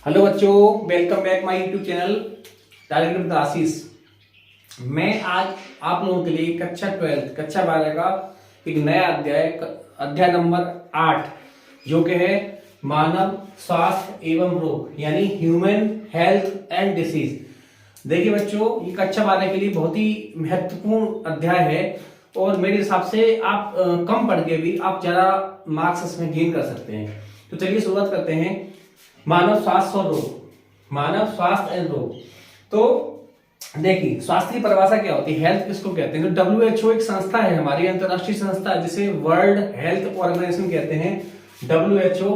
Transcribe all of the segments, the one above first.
Hello बच्चों, welcome back my YouTube channel director with Ashish. मैं आज आप लोगों के लिए कक्षा 12 कक्षा 12 का एक नया अध्याय नंबर 8 जो कि है मानव स्वास्थ्य एवं रोग यानी ह्यूमन हेल्थ एंड डिसीज। देखिए बच्चों, ये कक्षा 12 के लिए बहुत ही महत्वपूर्ण अध्याय है और मेरे हिसाब से आप कम पढ़ के भी आप ज्यादा मार्क्स इसमें गेन कर सकते हैं। तो चलिए शुरुआत करते हैं। मानव स्वास्थ्य और रोग, मानव स्वास्थ्य एंड रोग। तो देखिए, स्वास्थ्य की परिभाषा क्या होती है, हेल्थ किसको कहते हैं। तो WHO एक संस्था है, हमारी अंतरराष्ट्रीय संस्था है जिसे वर्ल्ड हेल्थ ऑर्गेनाइजेशन कहते हैं। WHO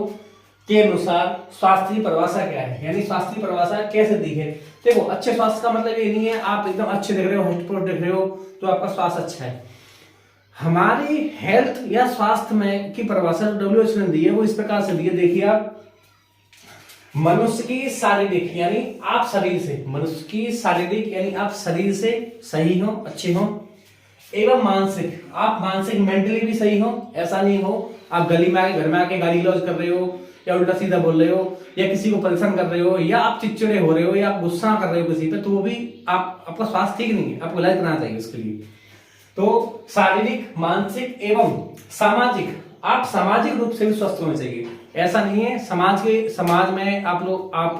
के अनुसार स्वास्थ्य की परिभाषा क्या है, यानी स्वास्थ्य की परिभाषा कैसे दी है। देखो, अच्छे स्वास्थ्य का मतलब ये नहीं है आप एकदम अच्छे दिख रहे हो, हष्ट-पुष्ट दिख रहे हो तो आपका स्वास्थ्य अच्छा है। हमारी हेल्थ या स्वास्थ्य में की परिभाषा WHO ने दी है वो इस प्रकार से दी है। देखिए आप, मनुष्य की शारीरिक यानी आप शरीर से, मनुष्य की शारीरिक यानी आप शरीर से सही हो, अच्छे हो, एवं मानसिक, आप मानसिक मेंटली भी सही हो। ऐसा नहीं हो आप गली में आके घर में आके गाली गलौज कर रहे हो या उल्टा सीधा बोल रहे हो या किसी को परेशान कर रहे हो या आप चिड़चिड़े हो रहे हो या आप गुस्सा कर रहे हो किसी पे, तो वो भी आपका स्वास्थ्य ठीक नहीं है, आपको इलाज कराना चाहिए उसके लिए। तो शारीरिक, मानसिक एवं सामाजिक, आप सामाजिक रूप से भी स्वस्थ होने चाहिए। ऐसा नहीं है समाज में आप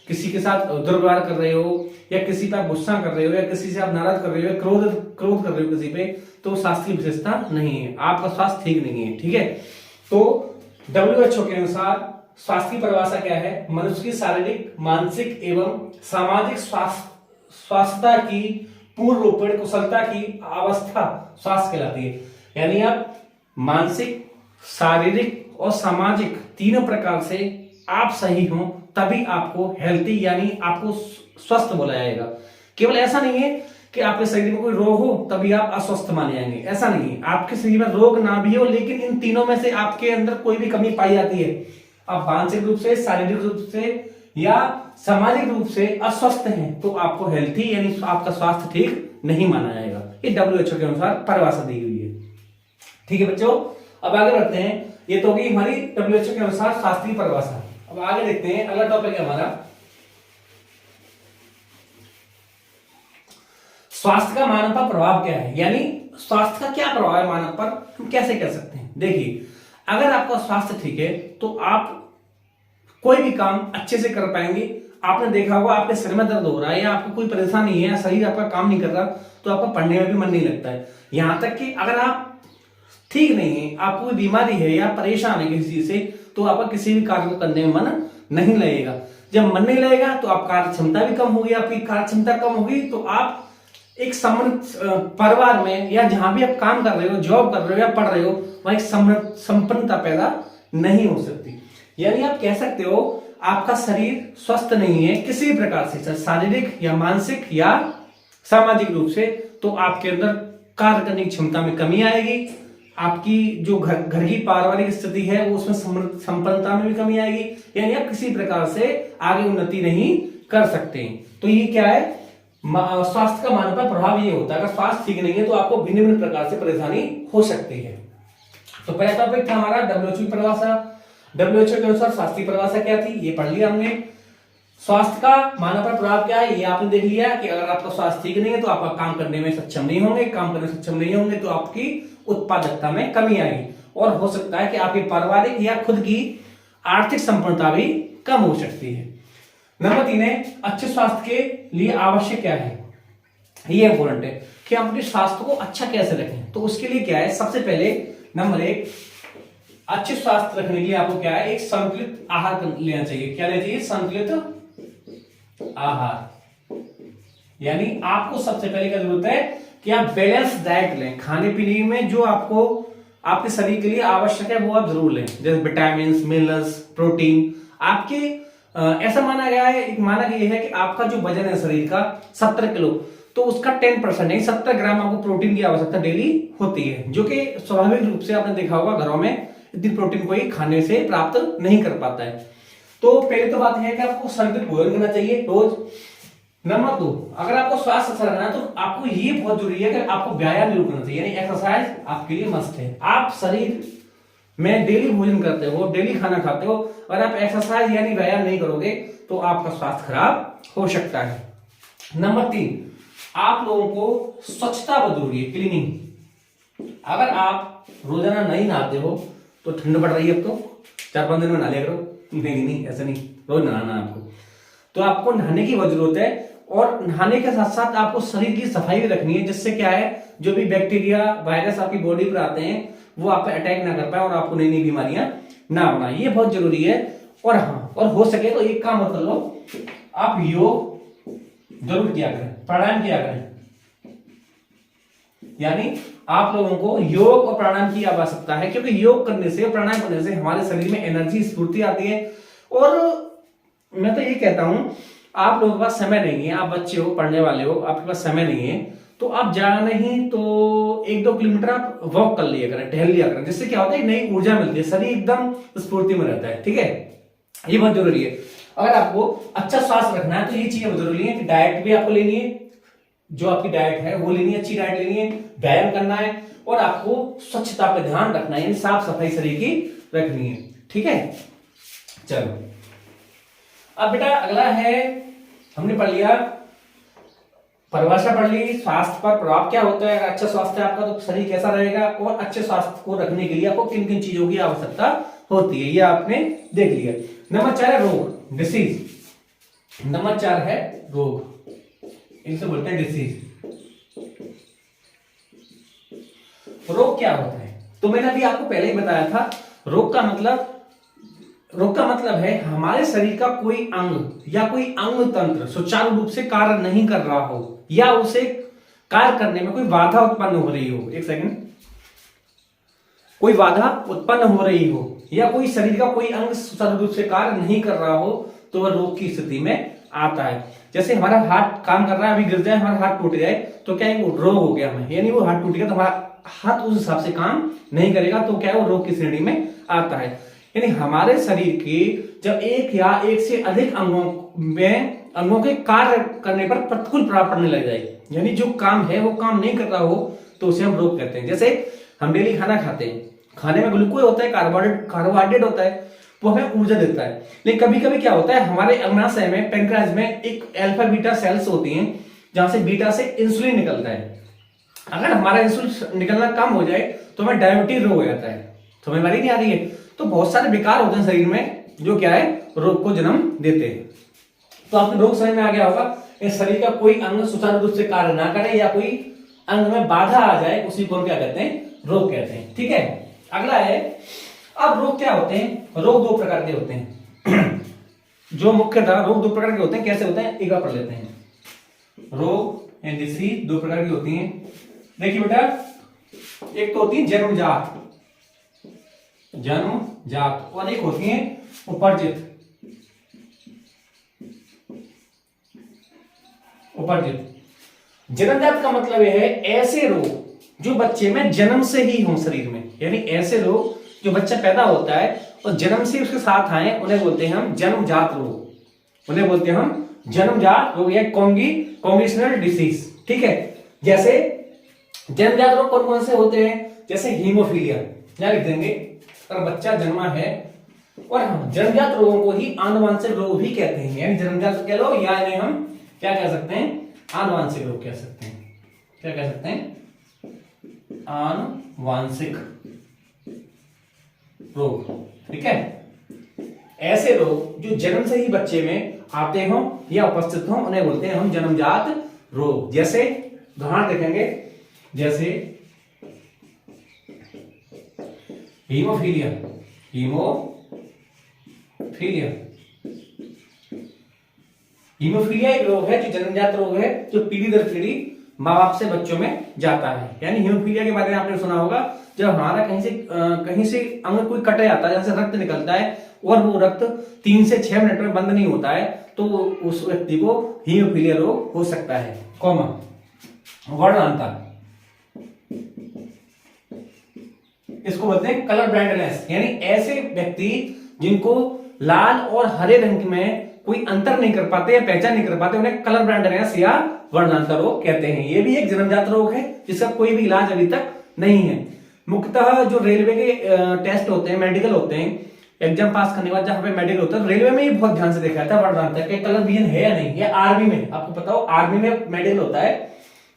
किसी के साथ दुर्व्यवहार कर रहे हो या किसी पे आप गुस्सा कर रहे हो या किसी से आप नाराज कर रहे हो या क्रोध कर रहे हो किसी पे, तो स्वास्थ्य की विशेषता नहीं है, आपका स्वास्थ्य ठीक नहीं है। ठीक है, तो WHO के अनुसार स्वास्थ्य की परिभाषा क्या है, मनुष्य की शारीरिक, मानसिक एवं सामाजिक स्वास्थ्यता की पूर्ण रूपेण कुशलता की अवस्था स्वास्थ्य कहलाती है। यानी आप मानसिक, शारीरिक और सामाजिक तीनों प्रकार से आप सही हो तभी आपको हेल्थी यानी आपको स्वस्थ बोला जाएगा। केवल ऐसा नहीं है कि आपके शरीर में कोई रोग हो तभी आप अस्वस्थ माने जाएंगे, ऐसा नहीं है। आपके शरीर में रोग ना भी हो लेकिन इन तीनों में से आपके अंदर कोई भी कमी पाई जाती है, आप मानसिक रूप से, शारीरिक रूप से या सामाजिक रूप से अस्वस्थ हैं, तो आपको हेल्थी यानी आपका स्वास्थ्य ठीक नहीं माना जाएगा। ये WHO के अनुसार परिभाषा दी हुई है। ठीक है बच्चों, अब आगे बढ़ते हैं। ये तो होगी हमारी WHO के अनुसार स्वास्थ्य की परिभाषा। अब आगे देखते हैं, अगला टॉपिक है हमारा स्वास्थ्य का मानव पर प्रभाव क्या है, यानी स्वास्थ्य का क्या प्रभाव है मानव पर, हम कैसे कह सकते हैं। देखिए, अगर आपका स्वास्थ्य ठीक है तो आप कोई भी काम अच्छे से कर पाएंगे। आपने देखा होगा आपके सिर में दर्द हो रहा है या आपको कोई परेशानी है या शरीर आपका काम नहीं कर रहा तो आपका पढ़ने में भी मन नहीं लगता है। यहां तक कि अगर आप ठीक नहीं है, आपको कोई बीमारी है या परेशान है किसी चीज से, तो आपका किसी भी कार्य को करने में मन नहीं लगेगा। जब मन नहीं लगेगा तो आप कार्य क्षमता भी कम होगी, आपकी कार्य क्षमता कम होगी तो आप एक परिवार में या जहां भी आप काम कर रहे हो, जॉब कर रहे हो या पढ़ रहे हो, वहां एक संपन्नता पैदा नहीं हो सकती। यानी आप कह सकते हो आपका शरीर स्वस्थ नहीं है किसी भी प्रकार से, शारीरिक या मानसिक या सामाजिक रूप से, तो आपके अंदर कार्य करने की क्षमता में कमी आएगी। आपकी जो घर की पारिवारिक स्थिति है वो उसमें संपन्नता में भी कमी आएगी, यानी आप किसी प्रकार से आगे उन्नति नहीं कर सकते। तो ये क्या है, स्वास्थ्य का मानव पर प्रभाव ये होता है, अगर स्वास्थ्य ठीक नहीं है तो आपको भिन्न भिन्न प्रकार से परेशानी हो सकती है। तो पहला टॉपिक था हमारा WHO की परिभाषा। WHO के अनुसार स्वास्थ्य की परिभाषा क्या थी, ये पढ़ लिया हमने। स्वास्थ्य का मानव पर प्रभाव क्या है, ये आपने देख लिया कि अगर आपका स्वास्थ्य ठीक नहीं है तो आपका काम करने में सक्षम नहीं होंगे, काम करने में सक्षम नहीं होंगे तो आपकी उत्पादकता में कमी आएगी और हो सकता है कि आपकी पारिवारिक या खुद की आर्थिक संपन्नता भी कम हो सकती है। नंबर 3 है, अच्छे स्वास्थ्य के लिए आवश्यक क्या है। ये इंपॉर्टेंट है कि हम अपने स्वास्थ्य को अच्छा कैसे रखें। तो उसके लिए क्या है, सबसे पहले नंबर 1, अच्छे स्वास्थ्य रखने के लिए आपको क्या है, एक संतुलित आहार लेना चाहिए। क्या लेना चाहिए, संतुलित आहार। यानी आपको सबसे पहले क्या जरूरत है कि आप बैलेंस डाइट लें। खाने पीने में जो आपको आपके शरीर के लिए आवश्यक है वो आप जरूर लें, जैसे विटामिन, मिनरल्स, प्रोटीन। आपके ऐसा माना गया है, एक माना गया है कि आपका जो वजन है शरीर का 70 किलो, तो उसका 10% नहीं 70 ग्राम आपको प्रोटीन की आवश्यकता डेली होती है, जो कि स्वाभाविक रूप से आपने देखा होगा घरों में इतनी प्रोटीन कोई खाने से प्राप्त नहीं कर पाता है। तो पहले तो बात है कि आपको संतुलित भोजन करना चाहिए रोज। नंबर 2, अगर आपको स्वास्थ्य अच्छा रखना है तो आपको ये बहुत जरूरी है कि आपको व्यायाम जरूर करना चाहिए, यानी एक्सरसाइज आपके लिए मस्ट है। आप शरीर मैं डेली भोजन करते हो, डेली खाना खाते हो, और आप एक्सरसाइज यानी व्यायाम नहीं करोगे तो आपका स्वास्थ्य खराब हो सकता है। नंबर 3, आप लोगों को स्वच्छता बहुत जरूरी है, क्लीनिंग। अगर आप रोजाना नहीं नहाते हो तो ठंड पड़ रही है, अब तो 4-5 दिन में नहा लिया करो। नहीं ऐसा नहीं, रोज नहाना आपको। तो आपको नहाने की बहुत जरूरत है, और नहाने के साथ साथ आपको शरीर की सफाई भी रखनी है, जिससे क्या है, जो भी बैक्टीरिया वायरस आपकी बॉडी पर आते हैं वो आप पे अटैक ना कर पाए और आपको नई नई बीमारियां ना बनाए, ये बहुत जरूरी है। और हाँ, और हो सके तो एक काम कर लो, आप योग जरूर किया करें, प्राणायाम किया करें। यानी आप लोगों को योग और प्राणायाम की आवश्यकता है, क्योंकि योग करने से, प्राणायाम करने से हमारे शरीर में एनर्जी, स्फूर्ति आती है। और मैं तो ये कहता हूं, आप लोगों के पास समय नहीं है, आप बच्चे हो, पढ़ने वाले हो, आपके पास समय नहीं है, तो आप ज्यादा नहीं तो 1-2 किलोमीटर आप वॉक कर लिया करें, टहल लिया करें, जिससे क्या होता है, नई ऊर्जा मिलती है, शरीर एकदम स्फूर्ति में रहता है। ठीक है, ये बहुत जरूरी है। अगर आपको अच्छा स्वास्थ्य रखना है तो ये चीजें बहुत जरूरी है कि डाइट भी आपको लेनी है, जो आपकी डाइट है वो लेनी है, अच्छी डाइट लेनी है, व्यायाम करना है, और आपको स्वच्छता पे ध्यान रखना है, यानी साफ सफाई शरीर की रखनी है। ठीक है, चलो अब बेटा अगला है, हमने पढ़ लिया, परिभाषा पढ़ ली, स्वास्थ्य पर प्रभाव क्या होता है। अगर अच्छा स्वास्थ्य है आपका तो शरीर कैसा रहेगा, और अच्छे स्वास्थ्य को रखने के लिए आपको किन किन चीजों की आवश्यकता होती है, ये आपने देख लिया। नंबर 4 है रोग, डिसीज। नंबर 4 है रोग, इनसे बोलते हैं डिसीज। रोग क्या होता है, तो मैंने अभी आपको पहले ही बताया था, रोग का मतलब है हमारे शरीर का कोई अंग या कोई अंग तंत्र सुचारू रूप से कार्य नहीं कर रहा हो, या उसे कार्य करने में कोई बाधा उत्पन्न हो रही हो। एक सेकंड, कोई बाधा उत्पन्न हो रही हो, या कोई शरीर का कोई अंग सुचारू रूप से कार्य नहीं कर रहा हो, तो वह रोग की स्थिति में आता है। जैसे हमारा हाथ काम कर रहा है, अभी गिर जाए, हमारा हाथ टूट जाए, तो क्या है, वो रोग हो गया हमें, यानी वो हाथ टूट गया तो हमारा हाथ उस हिसाब से काम नहीं करेगा, तो क्या है, वो रोग की श्रेणी में आता है। यानी हमारे शरीर के जब एक या एक से अधिक अंगों के कार्य करने पर प्रतिकूल प्रभाव पड़ने लग जाए, यानी जो काम है वो काम नहीं कर रहा हो, तो उसे हम रोग कहते हैं। जैसे हम डेली खाना खाते हैं, खाने में ग्लूकोज होता है, कार्बोहाइड्रेट होता है, वो हमें ऊर्जा देता है। लेकिन कभी कभी क्या होता है, हमारे अग्नाशय में, पैंक्रियाज में एक अल्फा बीटा सेल्स होती हैं, जहां से बीटा से इंसुलिन निकलता है। अगर हमारा इंसुलिन निकलना कम हो जाए तो हमें डायबिटीज रोग हो जाता है। तो हमें बीमारी नहीं आ रही है, तो बहुत सारे विकार होते हैं शरीर में, जो क्या है, रोग को जन्म देते हैं। तो आपको रोग समझ में आ गया होगा, इस शरीर का कोई अंग सुचारू रूप से कार्य ना करे, या कोई अंग में बाधा आ जाए, उसी को क्या कहते हैं, रोग कहते हैं। ठीक है, अगला है, अब रोग क्या होते हैं, रोग 2 प्रकार के होते हैं। जो मुख्यतः रोग 2 प्रकार के होते हैं, कैसे होते हैं, एक बार पढ़ लेते हैं। रोग एंड डिसीज 2 प्रकार की होती हैं। देखिए बेटा, एक तो होती है जन्मजात, और एक होती है उपार्जित। जन्मजात का मतलब यह है ऐसे रोग जो बच्चे में जन्म से ही हो शरीर में, यानी ऐसे रोग जो बच्चा पैदा होता है और जन्म से उसके साथ आए, उन्हें बोलते हैं हम जन्मजात रोग, उन्हें बोलते हैं हम जन्मजात रोग या कॉन्गिशनल डिसीज। ठीक है, जैसे जन्मजात रोग कौन कौन से होते हैं, जैसे हीमोफीलिया, क्या लिख देंगे, अगर बच्चा जन्मा है, और हम जन्मजात रोगों को ही आनुवंशिक रोग भी कहते हैं, यानी जन्मजात कह लो, या इन्हें हम क्या कह सकते हैं, आनुवंशिक रोग कह सकते हैं। क्या कह सकते हैं, आनुवंशिक रोग। ठीक है, ऐसे रोग जो जन्म से ही बच्चे में आते हो या उपस्थित हो, उन्हें बोलते हैं हम जन्मजात रोग। जैसे उदाहरण देखेंगे, जैसे हीमोफीलिया एक रोग है जो जन्मजात रोग है, जो पीढ़ी दर पीढ़ी माँ बाप से बच्चों में जाता है। यानी हीमोफीलिया के बारे में आपने सुना होगा, जब हमारा कहीं से अंग कोई कट जाता है, जैसे रक्त निकलता है, और वो रक्त 3 से 6 मिनट में बंद नहीं होता है, तो उस व्यक्ति को हीमोफीलिया रोग हो सकता है। वर्णांतर, इसको बोलते हैं कलर ब्लाइंडनेस, यानी ऐसे व्यक्ति जिनको लाल और हरे रंग में कोई अंतर नहीं कर पाते या पहचान नहीं कर पाते, उन्हें कलर ब्लाइंडनेस या वर्णांतर रोग कहते हैं। ये भी एक जन्मजात रोग है जिसका कोई भी इलाज अभी तक नहीं है। मुख्यतः जो रेलवे के टेस्ट होते हैं, मेडिकल होते हैं, एग्जाम पास करने के बाद जहां पे मेडिकल होता है, रेलवे में ही बहुत ध्यान से देखा जाता है, बढ़ जाता है कि कलर विजन है या नहीं। या आर्मी में, आपको पता हो आर्मी में मेडिकल होता है,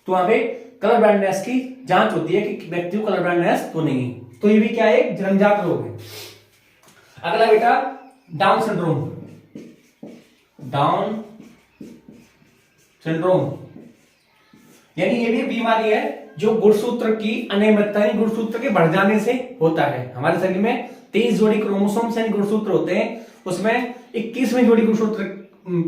तो वहां पे कलर ब्लाइंडनेस की जांच होती है कि व्यक्ति को कलर ब्लाइंडनेस तो नहीं है। तो ये भी क्या है, जन्मजात रोग है। अगला बेटा डाउन सिंड्रोम। डाउन सिंड्रोम यानी ये भी बीमारी है जो गुणसूत्र की अनियमितता, गुणसूत्र के बढ़ जाने से होता है। हमारे शरीर में 23 जोड़ी क्रोमोसोम यानी गुणसूत्र होते हैं, उसमें 21वें जोड़ी गुणसूत्र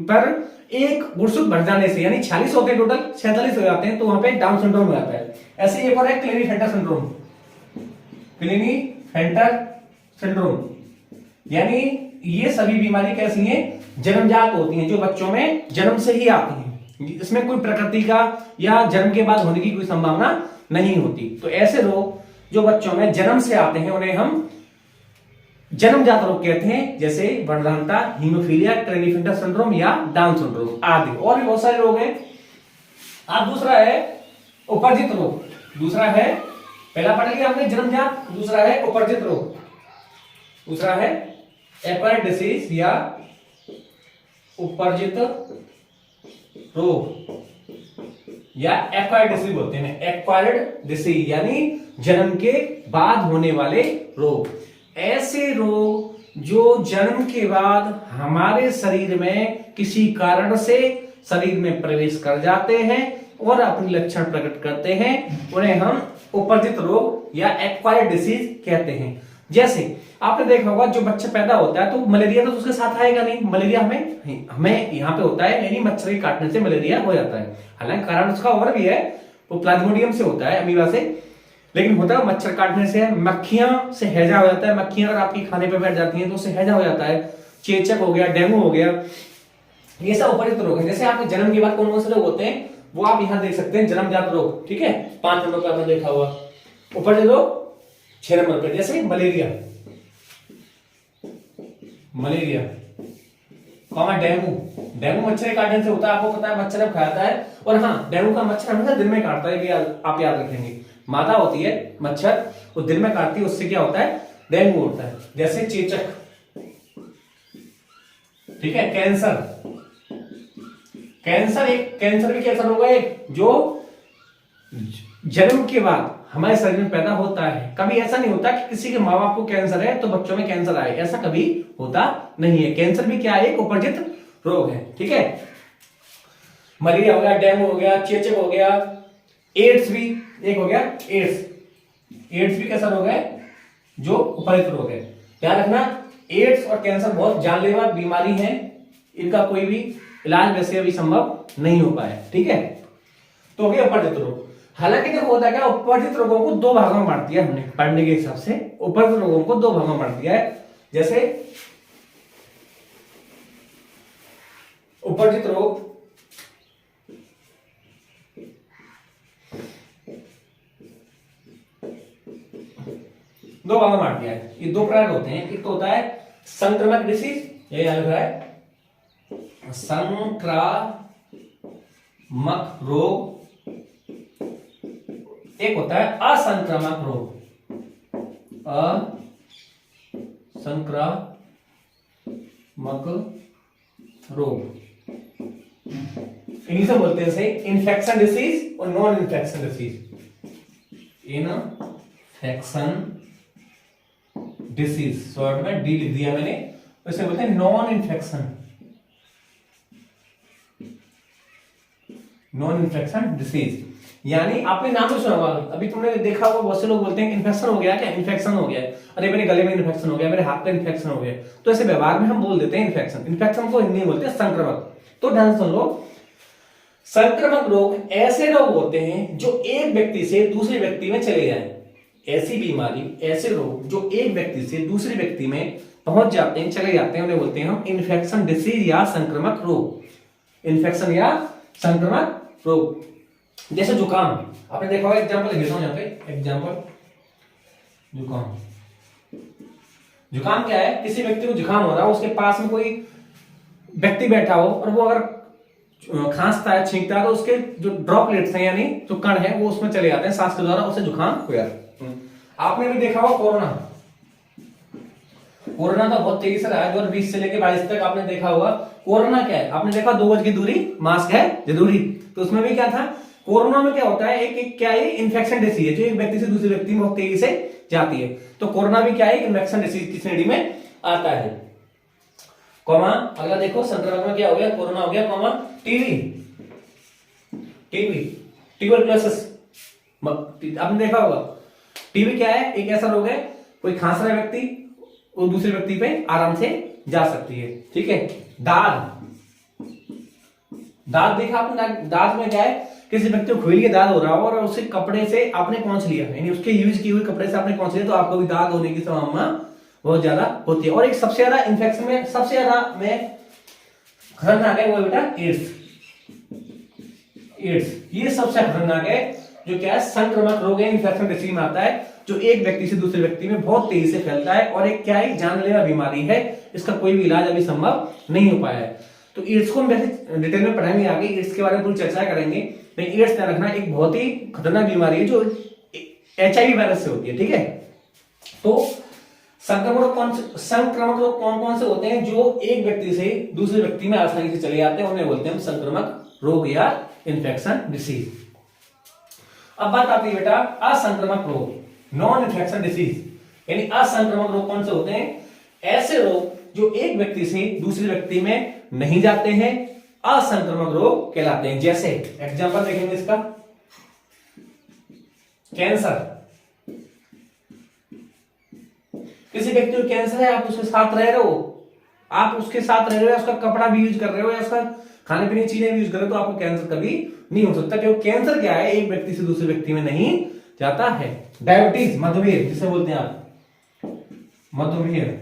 पर एक गुणसूत्र बढ़ जाने से, यानी 46 होते हैं टोटल, 47 हो जाते हैं, तो वहां पे डाउन सिंड्रोम हो जाता है। ऐसे एक और है क्लिनीफेंटर सिंड्रोम। क्लिनीफेंटर सिंड्रोम यानी ये सभी बीमारी कैसी हैं, जन्मजात होती हैं, जो बच्चों में जन्म से ही आती हैं। इसमें कोई प्रकृति का या जन्म के बाद होने की कोई संभावना नहीं होती। तो ऐसे रोग जो बच्चों में जन्म से आते हैं उन्हें हम जन्मजात रोग कहते हैं, जैसे वर्धनता, हीमोफीलिया, क्लिनीफेंटर सिंड्रोम या डाउन सिंड्रोम आदि। और भी बहुत सारे रोग हैं। अब दूसरा है उपर्जित रोग। दूसरा है, पहला पढ़ लिया हमने जन्मजात, दूसरा है उपर्जित रोग। दूसरा है एक्वायर्ड डिसीज या उपर्जित रोग या एक्वायर्ड डिसीज बोलते हैं। एक्वायर्ड डिसीज यानी जन्म के बाद होने वाले रोग। ऐसे रोग जो जन्म के बाद हमारे शरीर में किसी कारण से शरीर में प्रवेश कर जाते हैं और अपने लक्षण प्रकट करते हैं, उन्हें हम उपर्जित रोग या एक्वायर्ड डिसीज कहते हैं। जैसे आपने देखा होगा, जो बच्चा पैदा होता है तो मलेरिया तो उसके साथ आएगा नहीं, मलेरिया हमें यहाँ पे होता है, यानी मच्छर के काटने से मलेरिया हो जाता है। हालांकि कारण उसका और भी है, वो प्लाज्मोडियम से होता है, अमीबा से, लेकिन होता है मच्छर काटने से, मक्खियां से हैजा हो जाता है। मक्खियां अगर आपके खाने पे बैठ जाती हैं तो उससे हैजा हो जाता है। चेचक हो गया, डेंगू हो गया, ये सब उपर्जित रोग है। जैसे आपके जन्म के बाद कौन कौन से रोग होते हैं वो आप यहाँ देख सकते हैं, जन्मजात रोग, ठीक है, 5 नंबर पर आपने देखा हुआ। उपर्जित रोग 6 नंबर पर, जैसे malaria, malaria common dengue. Dengue मच्छर के काटने से होता है, आपको पता है, मच्छर जब खाता है। और हाँ, डेंगू का मच्छर हमेशा दिन में काटता है, आप याद रखेंगे। मादा होती है मच्छर, वो दिन में काटती है, उससे क्या होता है, डेंगू होता है। जैसे चेचक, ठीक है, कैंसर। कैंसर भी कैंसर होगा एक जो जन्म के बाद हमारे शरीर में पैदा होता है। कभी ऐसा नहीं होता कि किसी के माँ बाप को कैंसर है तो बच्चों में कैंसर आए, ऐसा कभी होता नहीं है। कैंसर भी क्या है, एक उपर्जित रोग है, ठीक है। मलेरिया हो गया, डेंगू हो गया, चेचक हो गया, एड्स भी एक हो गया। एड्स भी कैसा रोग है, जो उपर्जित रोग है। ध्यान रखना, एड्स और कैंसर बहुत जानलेवा बीमारी है, इनका कोई भी इलाज वैसे अभी संभव नहीं हो पाया, ठीक है। तो हो गया उपर्जित रोग। हालांकि देखो होता क्या, उपर्जित रोगों को 2 भागों में बांट दिया हमने पढ़ने के हिसाब से। उपर्जित रोगों को 2 भागों में बांट दिया है। जैसे उपर्जित रोग दो भागों में बांट दिया है। ये 2 प्रकार होते हैं। एक तो होता है संक्रामक डिसीज, ये याद रखा है, संक्रामक रोग। एक होता है असंक्रामक रोग, असंक्रामक रोग। इन्हीं से बोलते हैं इन्फेक्शन डिसीज और non infection disease. Infection disease, short में डी लिख दिया मैंने, उसे बोलते हैं नॉन इन्फेक्शन डिसीज। यानी आपने नाम तो सुना होगा, अभी तुमने देखा होगा, बहुत से लोग बोलते हैं इन्फेक्शन हो गया, क्या इन्फेक्शन हो गया, अरे मेरे गले में इन्फेक्शन हो गया, मेरे हाथ में इन्फेक्शन हो गया। तो ऐसे व्यवहार में हम बोल देते हैं इन्फेक्शन को हिंदी में बोलते हैं संक्रमक। तो ध्यान सुन लो, संक्रमक रोग ऐसे रोग होते हैं जो एक व्यक्ति से दूसरे व्यक्ति में चले जाएं। ऐसी बीमारी, ऐसे रोग जो एक व्यक्ति से दूसरे व्यक्ति में पहुंच जाते हैं, चले जाते हैं, उन्हें बोलते हैं हम इन्फेक्शन डिसीज या संक्रमक रोग। इन्फेक्शन या संक्रमक रोग। जैसे जुकाम, आपने देखा होगा, एग्जांपल देता हूं यहाँ पे, एग्जांपल जुकाम क्या है, किसी व्यक्ति को जुकाम हो रहा हो, उसके पास में कोई व्यक्ति बैठा हो और वो अगर खांसता है, छींकता है, तो उसके जो ड्रॉपलेट्स हैं यानी जो कण है वो उसमें चले जाते हैं, सांस के द्वारा उसे जुकाम हो जाता है। आपने भी देखा होगा कोरोना, कोरोना तो बहुत तेजी से रहा है 2020 से लेकर 22 तक। आपने देखा होगा कोरोना क्या है, आपने देखा 2 गज की दूरी, मास्क है जरूरी। तो उसमें भी क्या था, कोरोना में क्या होता है, एक क्या है, इन्फेक्शन डिसीज है जो एक व्यक्ति से दूसरे व्यक्ति में बहुत तेजी से जाती है। तो कोरोना भी क्या है, इन्फेक्शन डिसीज की श्रेणी में आता है। कॉमा अगला देखो, संक्रमण में क्या हो गया, कोरोना हो गया, कॉमा टीबी, टीबी ट्यूबरकुलोसिस। आपने देखा होगा टीबी क्या है, एक ऐसा रोग है, कोई खांस रहा व्यक्ति वो दूसरे व्यक्ति पे आराम से जा सकती है। ठीक है। दाद, दाद देखा आपने, दाद में क्या है, किसी व्यक्ति को खुजली के दाद हो रहा हो और उसे कपड़े से आपने पहुंच लिया, यानी उसके यूज किए हुए कपड़े से आपने पहुंच लिया, तो आपको भी दाद होने की संभावना बहुत ज्यादा होती है। और एक सबसे ज्यादा इन्फेक्शन में, सबसे ज्यादा में खतरनाक है वो बेटा एड्स, एड्स ये सबसे खतरनाक है, जो क्या है, संक्रामक रोग है, इन्फेक्शन डिसीज में आता है, जो एक व्यक्ति से दूसरे व्यक्ति में बहुत तेजी से फैलता है और एक क्या है, जानलेवा बीमारी है, इसका कोई भी इलाज अभी संभव नहीं हो पाया है। तो एड्स को हम वैसे डिटेल में पढ़ाएंगे आगे, एड्स के बारे में पूरी चर्चा करेंगे। लेकिन एड्स ध्यान रखना एक बहुत ही खतरनाक बीमारी है जो HIV वायरस से होती है। ठीक है। तो संक्रामक रोग कौन कौन से होते हैं, जो एक व्यक्ति से दूसरे व्यक्ति में आसानी से चले जाते हैं, उन्हें बोलते हैं संक्रामक रोग या इन्फेक्शन डिसीज। अब बात आती है बेटा असंक्रामक रोग, नॉन इन्फेक्शन डिसीज, यानी असंक्रामक रोग कौन से होते हैं, ऐसे रोग जो एक व्यक्ति से दूसरे व्यक्ति में नहीं जाते हैं, असंक्रामक रोग कहलाते हैं। जैसे एग्जांपल देखेंगे इसका, कैंसर, किसी व्यक्ति को कैंसर है, आप उसके साथ रह रहे हो, आप उसके साथ रह रहे हो, उसका कपड़ा भी यूज कर रहे हो या उसका खाने पीने की चीजें भी यूज कर रहे हो, तो आपको कैंसर कभी नहीं हो सकता, क्योंकि कैंसर क्या है, एक व्यक्ति से दूसरे व्यक्ति में नहीं जाता है। डायबिटीज, मधुमेह जिसे बोलते हैं आप, मधुमेह,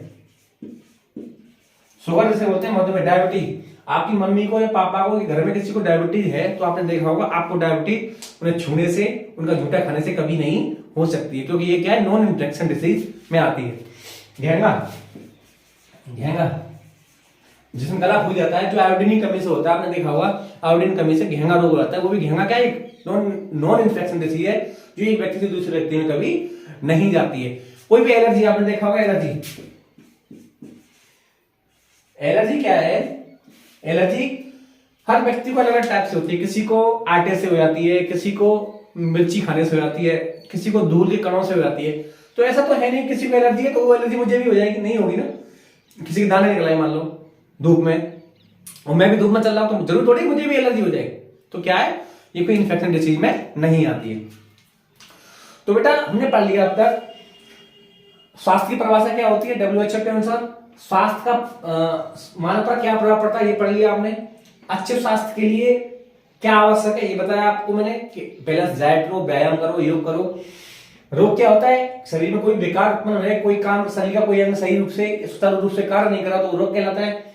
शुगर जिसे बोलते हैं मधुमेह, डायबिटीज। आपकी मम्मी को या पापा को घर में किसी को डायबिटीज है, तो आपने देखा होगा आपको डायबिटीज उन्हें छूने से, उनका झूठा खाने से कभी नहीं हो सकती है, क्योंकि ये क्या है, नॉन इन्फेक्शन डिसीज में आती है। घेंगा, घेंगा जिसमें गला फूल जाता है, जो आयोडीन की कमी से होता है, आपने देखा होगा आयोडीन कमी से घेंगा रोग होता है। वो भी घेंगा क्या है, नॉन इन्फेक्शन डिसीज है, जो एक व्यक्ति से दूसरे व्यक्ति में कभी नहीं जाती है। कोई भी एलर्जी आपने देखा होगा, एलर्जी, एलर्जी क्या है, एलर्जी हर व्यक्ति को अलग अलग टाइप से होती है, किसी को आटे से हो जाती है, किसी को मिर्ची खाने से हो जाती है, किसी को धूल के कणों से हो जाती है। तो ऐसा तो है नहीं किसी को एलर्जी है तो वो एलर्जी मुझे भी हो जाएगी, नहीं होगी ना। किसी के दाने निकलाए मान लो धूप में, और मैं भी धूप में चल रहा हूं, तो जरूर थोड़ी मुझे भी एलर्जी हो जाएगी। तो क्या है, ये कोई इन्फेक्शन डिसीज में नहीं आती है। तो बेटा हमने पढ़ लिया अब तक स्वास्थ्य की परिभाषा क्या होती है, WHO के अनुसार स्वास्थ्य का मानव पर क्या प्रभाव पड़ता है, ये पढ़ लिया आपने। अच्छे स्वास्थ्य के लिए क्या आवश्यक है, ये बताया आपको मैंने कि बैलेंस डाइट लो, व्यायाम करो, योग करो। रोग क्या होता है, शरीर में कोई विकार उत्पन्न है, कोई काम शरीर का कोई अंग सही रूप से सुचारू रूप से कार्य नहीं करा, तो रोग कहलाता है।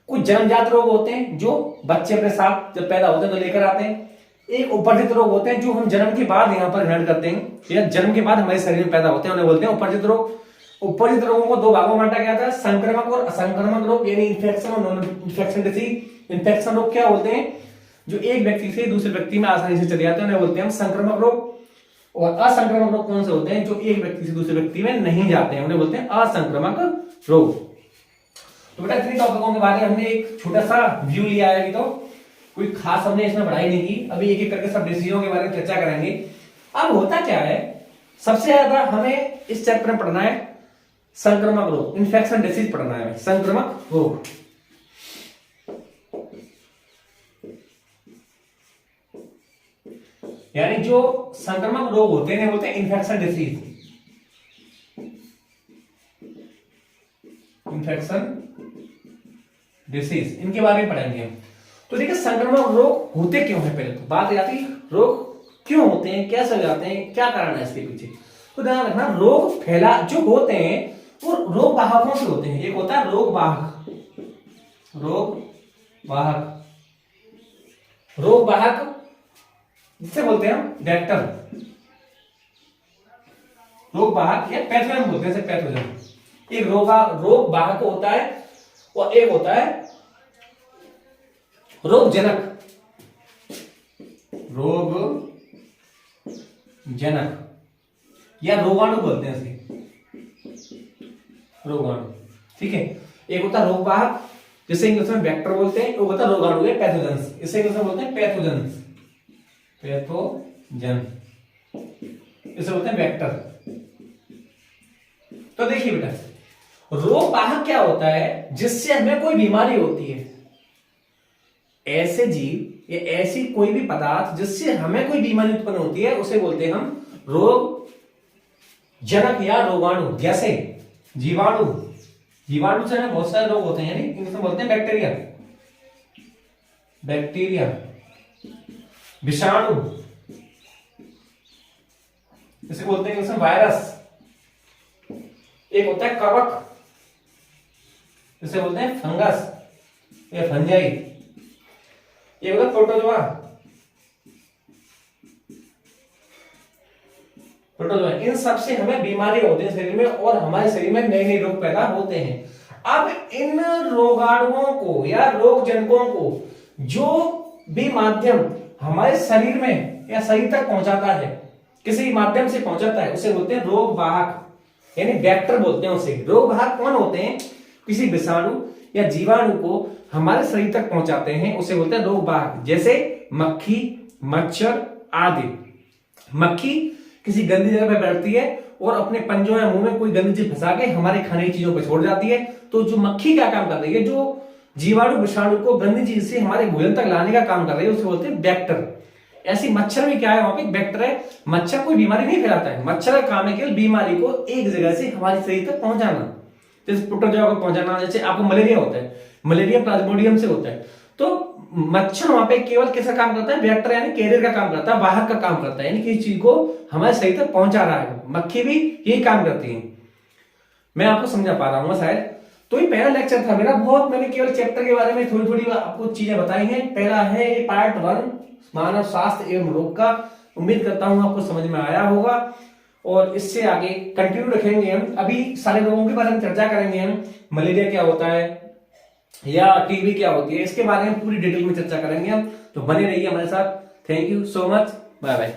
कुछ जन्मजात रोग होते हैं जो बच्चे अपने साथ जब पैदा होते हैं तो लेकर आते हैं। एक उपर्जित रोग होते हैं जो हम जन्म के बाद यहाँ पर इन्हेरिट करते हैं, या जन्म के बाद हमारे शरीर में पैदा होते हैं, उन्हें बोलते हैं उपर्जित रोग। उपर्जित रोगों को 2 भागों में बांटा गया था, संक्रमक और असंक्रमक रोग, यानी इन्फेक्शन और नॉन इन्फेक्शन डिसीज। इन्फेक्शन रोग क्या होते हैं, जो एक व्यक्ति से दूसरे व्यक्ति में आसानी से चले जाते हैं, उन्हें बोलते हैं संक्रमक रोग। और असंक्रमक रोग कौन से होते हैं, जो एक व्यक्ति से दूसरे व्यक्ति में नहीं जाते हैं, उन्हें बोलते हैं असंक्रमक रोग। तो बेटा इतनी टॉपिकों के बारे में हमने एक छोटा सा व्यू लिया है, अभी तो कोई खास हमने इसमें पढ़ाई नहीं की, अभी एक एक करके सब डिसीजों के बारे में चर्चा करेंगे। अब होता क्या है, सबसे ज्यादा हमें इस चैप्टर में पढ़ना है संक्रमक रोग, इन्फेक्शन डिसीज पढ़ना है, संक्रमक रोग। यानी जो संक्रमक रोग होते हैं बोलते हैं इन्फेक्शन डिसीज, इन्फेक्शन डिसीज, इनके बारे में पढ़ेंगे हम। तो देखिए संक्रमक रोग होते क्यों है, पहले तो बात आती है रोग क्यों होते हैं, कैसे हो जाते हैं, क्या कारण है इसके पीछे। तो ध्यान रखना, रोग फैला जो होते हैं वो रोग वाहकों से होते हैं। एक होता है रोग वाहक, रोग वाहक, रोग वाहक जिसे बोलते हैं हम वेक्टर, रोग वाहक या पैथोजन बोलते हैं, पैथोजन। एक रोग वाहक होता है और एक होता है रोग जनक, रोग जनक। या रोगाणु बोलते हैं इसे, रोगाणु। ठीक है, एक होता है रोगवाहक जिसे इंग्लिश में वेक्टर बोलते हैं, एक होता है रोगाणु या पैथोजेंस, इसे इंग्लिश में बोलते हैं पैथोजेंस, पैथोजन, इसे बोलते हैं वेक्टर। तो देखिए बेटा, रोगवाहक क्या होता है, जिससे हमें कोई बीमारी होती है, ऐसे जीव या ऐसी कोई भी पदार्थ जिससे हमें कोई बीमारी उत्पन्न होती है उसे बोलते हैं हम रोग जनक या रोगाणु। जैसे जीवाणु, जीवाणु से हमें बहुत सारे रोग होते हैं, यानी इनको बोलते हैं बैक्टीरिया, बैक्टीरिया, विषाणु, इसे बोलते हैं इसमें वायरस, एक होता है कवक, इसे बोलते हैं फंगस या फंजाई, ये होता है प्रोटोजोआ, प्रोटोजोआ। इन सबसे हमें बीमारी होती है शरीर में और हमारे शरीर में नए नए रोग पैदा होते हैं। अब इन रोगाणुओं को या रोग जनकों को जो भी माध्यम हमारे शरीर में या शरीर तक पहुंचाता है, किसी माध्यम से पहुंचाता है, उसे बोलते हैं रोगवाहक, यानी वेक्टर बोलते हैं उसे। रोगवाहक कौन होते हैं, किसी विषाणु या जीवाणु को हमारे शरीर तक पहुंचाते हैं, उसे बोलते हैं रोगवाहक। जैसे मक्खी, मच्छर आदि। मक्खी किसी गंदी जगह पे बैठती है और अपने पंजों या मुंह में कोई गंदी चीज फंसा के हमारे खाने की चीजों पे छोड़ जाती है। तो जो मक्खी क्या काम कर रही है, जो जीवाणु विषाणु को गंदी चीज से हमारे भोजन तक लाने का काम कर रही है, उसे बोलते हैं वेक्टर। ऐसी मच्छर में क्या है, वहां पे वेक्टर है। मच्छर कोई बीमारी नहीं फैलाता है, मच्छर का काम है केवल बीमारी को एक जगह से हमारे शरीर तक पहुंचाना, जैसे प्रोटोजोआ को पहुंचाना। जैसे आपको मलेरिया होता है, मलेरिया प्लाज्मोडियम से होता है, तो मच्छर वहां पे केवल किसका काम करता है, वेक्टर यानी कैरियर का काम करता है, वाहक का काम करता है, यानी किसी चीज को हमारे शरीर तक पहुंचा रहा है। मक्खी भी यही काम करती है। मैं आपको समझा पा रहा हूँ शायद। तो ये पहला लेक्चर था मेरा, बहुत मैंने केवल चैप्टर के बारे में थोड़ी थोड़ी आपको चीजें बताई हैं। पहला है ये पार्ट 1 मानव स्वास्थ्य एवं रोग का। उम्मीद करता हूं आपको समझ में आया होगा और इससे आगे कंटिन्यू रखेंगे हम। अभी सारे रोगों के बारे में चर्चा करेंगे हम, मलेरिया क्या होता है या टीबी क्या होती है, इसके बारे में पूरी डिटेल में चर्चा करेंगे हम। तो बने रहिए हमारे साथ। Thank you so much, bye bye.